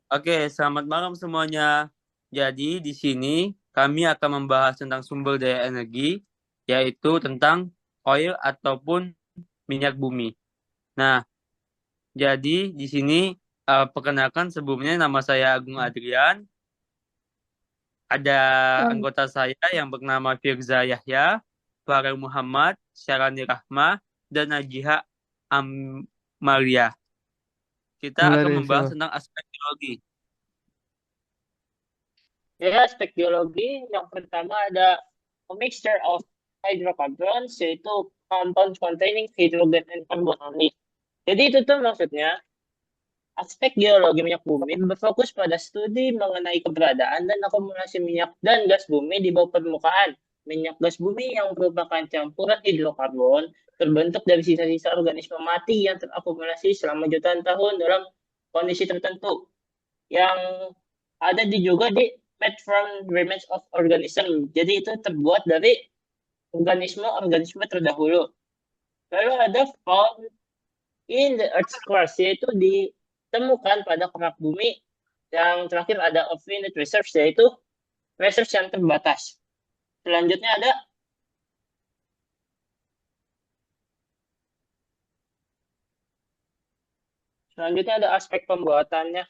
Oke, selamat malam semuanya. Jadi di sini kami akan membahas tentang sumber daya energi, yaitu tentang oil ataupun minyak bumi. Nah, jadi di sini perkenalkan sebelumnya nama saya Agung Adrian. Ada Selamat, anggota saya yang bernama Firza Yahya, Farel Muhammad, Syarani Rahma, dan Najiha Amalia. Kita Mulai akan dari membahas siapa? tentang aspek geologi. ya, aspek geologi yang pertama ada a mixture of hydrocarbons, yaitu compounds containing hydrogen and carbon only. Jadi itu tuh maksudnya aspek geologi minyak bumi berfokus pada studi mengenai keberadaan dan akumulasi minyak dan gas bumi di bawah permukaan. Minyak gas bumi yang merupakan campuran hidrokarbon terbentuk dari sisa-sisa organisme mati yang terakumulasi selama jutaan tahun dalam kondisi tertentu, yang ada juga di made from remains of organism. Jadi itu terbuat dari organisme-organisme terdahulu. Lalu ada found in the earth's crust, yaitu ditemukan pada kerak bumi. Yang terakhir ada of finite research, yaitu research yang terbatas. Selanjutnya ada aspek pembuatannya.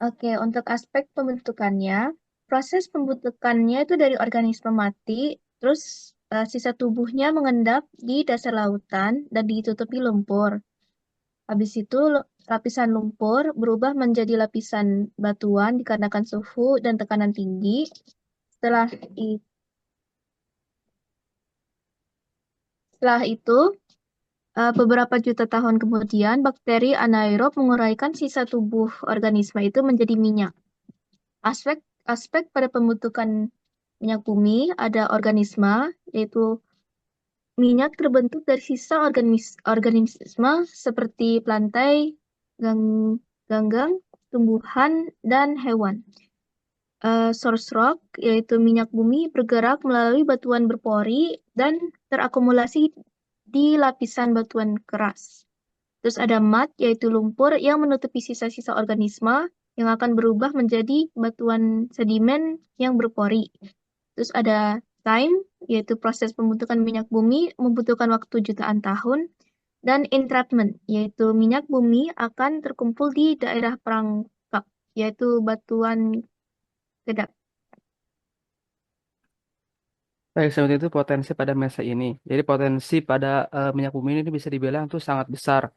Oke, untuk aspek pembentukannya, proses pembentukannya itu dari organisme mati, terus sisa tubuhnya mengendap di dasar lautan dan ditutupi lumpur. Habis itu lapisan lumpur berubah menjadi lapisan batuan dikarenakan suhu dan tekanan tinggi. Setelah, i- setelah itu, beberapa juta tahun kemudian, bakteri anaerob menguraikan sisa tubuh organisme itu menjadi minyak. Aspek aspek pada pembentukan minyak bumi ada organisme, yaitu minyak terbentuk dari sisa organisme seperti plantai, ganggang, tumbuhan, dan hewan. Source rock, yaitu minyak bumi bergerak melalui batuan berpori dan terakumulasi di lapisan batuan keras. Terus ada mud, yaitu lumpur yang menutupi sisa-sisa organisme yang akan berubah menjadi batuan sedimen yang berpori. Terus ada time, yaitu proses pembentukan minyak bumi membutuhkan waktu jutaan tahun. Dan entrapment, yaitu minyak bumi akan terkumpul di daerah perangkap, yaitu batuan kedap. Baik, seperti itu potensi pada masa ini. Jadi potensi pada minyak bumi ini bisa dibilang tuh sangat besar.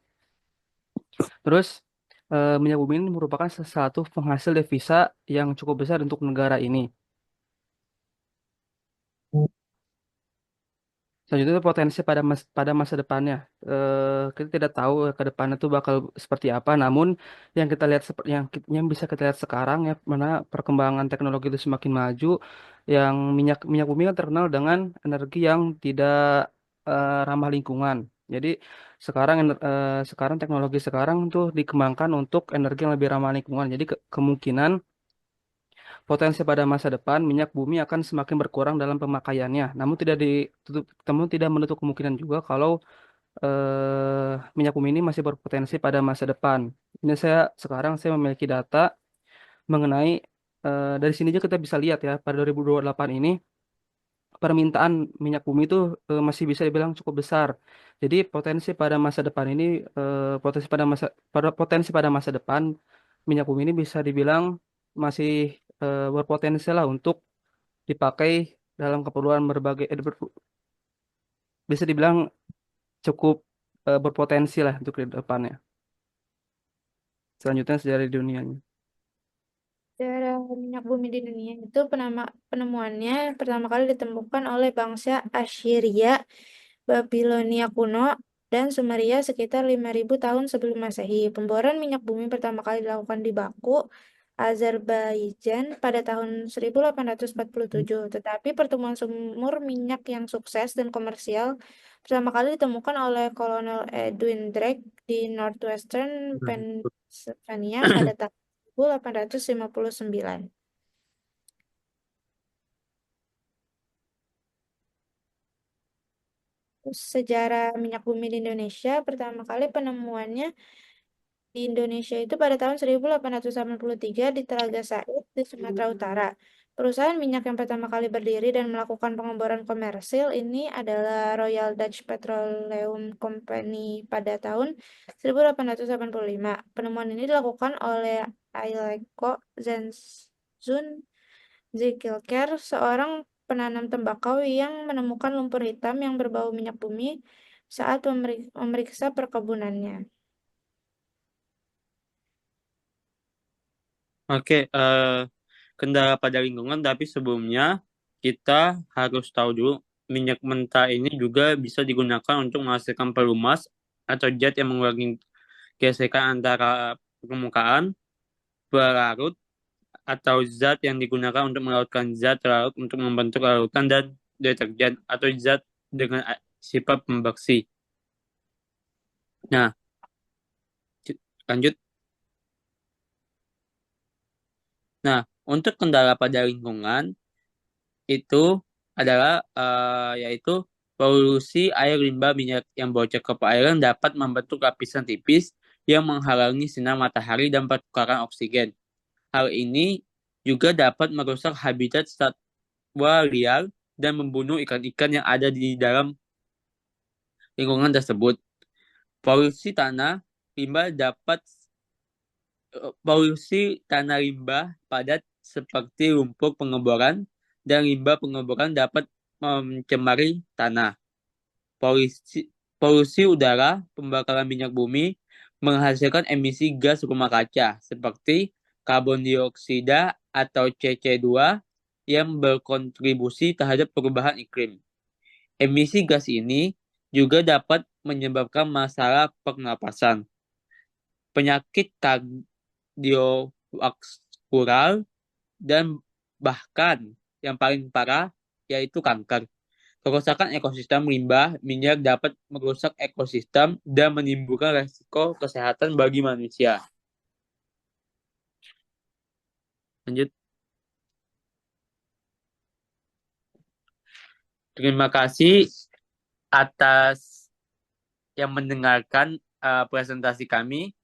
Terus minyak bumi ini merupakan salah satu penghasil devisa yang cukup besar untuk negara ini. Selanjutnya potensi pada masa depannya. Kita tidak tahu ke depannya tuh bakal seperti apa. Namun yang kita lihat yang bisa kita lihat sekarang ya, mana perkembangan teknologi itu semakin maju. Yang minyak bumi kan terkenal dengan energi yang tidak ramah lingkungan. Jadi sekarang teknologi sekarang tuh dikembangkan untuk energi yang lebih ramah lingkungan. Jadi kemungkinan potensi pada masa depan minyak bumi akan semakin berkurang dalam pemakaiannya. Namun tidak menutup kemungkinan juga kalau minyak bumi ini masih berpotensi pada masa depan. Ini sekarang saya memiliki data mengenai dari sini aja kita bisa lihat ya pada 2028 ini permintaan minyak bumi itu masih bisa dibilang cukup besar. Jadi potensi pada masa depan ini potensi pada masa depan minyak bumi ini bisa dibilang masih berpotensi lah untuk dipakai dalam keperluan berbagai bisa dibilang cukup berpotensi lah untuk ke depannya. Selanjutnya sejarah di dunianya. Daerah minyak bumi di dunia itu penemuannya pertama kali ditemukan oleh bangsa Assyria, Babilonia kuno, dan Sumeria sekitar 5.000 tahun sebelum Masehi. Pemboran minyak bumi pertama kali dilakukan di Baku, Azerbaijan pada tahun 1847. Tetapi pertemuan sumur minyak yang sukses dan komersial pertama kali ditemukan oleh Kolonel Edwin Drake di Northwestern Pennsylvania pada tahun 1859. Terus sejarah minyak bumi di Indonesia pertama kali penemuannya Indonesia itu pada tahun 1883 di Telaga Said di Sumatera Utara. Perusahaan minyak yang pertama kali berdiri dan melakukan pengeboran komersil ini adalah Royal Dutch Petroleum Company pada tahun 1885. Penemuan ini dilakukan oleh Aileko Zun Zekilker, seorang penanam tembakau yang menemukan lumpur hitam yang berbau minyak bumi saat memeriksa perkebunannya. Oke, kendala pada lingkungan, tapi sebelumnya kita harus tahu dulu minyak mentah ini juga bisa digunakan untuk menghasilkan pelumas atau zat yang mengurangi gesekan antara permukaan, pelarut, atau zat yang digunakan untuk melautkan zat larut untuk membentuk larutan dan deterjen atau zat dengan sifat pembersih. Nah, lanjut. Nah, untuk kendala pada lingkungan itu adalah yaitu polusi air limbah minyak yang bocor ke perairan dapat membentuk lapisan tipis yang menghalangi sinar matahari dan pertukaran oksigen. Hal ini juga dapat merusak habitat satwa liar dan membunuh ikan-ikan yang ada di dalam lingkungan tersebut. Polusi tanah limbah padat seperti lumpur pengeboran dan limbah pengeboran dapat mencemari tanah. Polusi udara, pembakaran minyak bumi menghasilkan emisi gas rumah kaca seperti karbon dioksida atau CC2 yang berkontribusi terhadap perubahan iklim. Emisi gas ini juga dapat menyebabkan masalah pernapasan, penyakit kardiovaskular, dan bahkan yang paling parah yaitu kanker. Kerusakan ekosistem limbah minyak dapat merusak ekosistem dan menimbulkan resiko kesehatan bagi manusia. Lanjut. Terima kasih atas yang mendengarkan presentasi kami.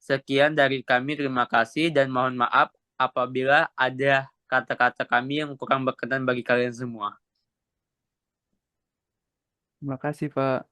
Sekian dari kami, terima kasih dan mohon maaf apabila ada kata-kata kami yang kurang berkenan bagi kalian semua. Terima kasih, Pak.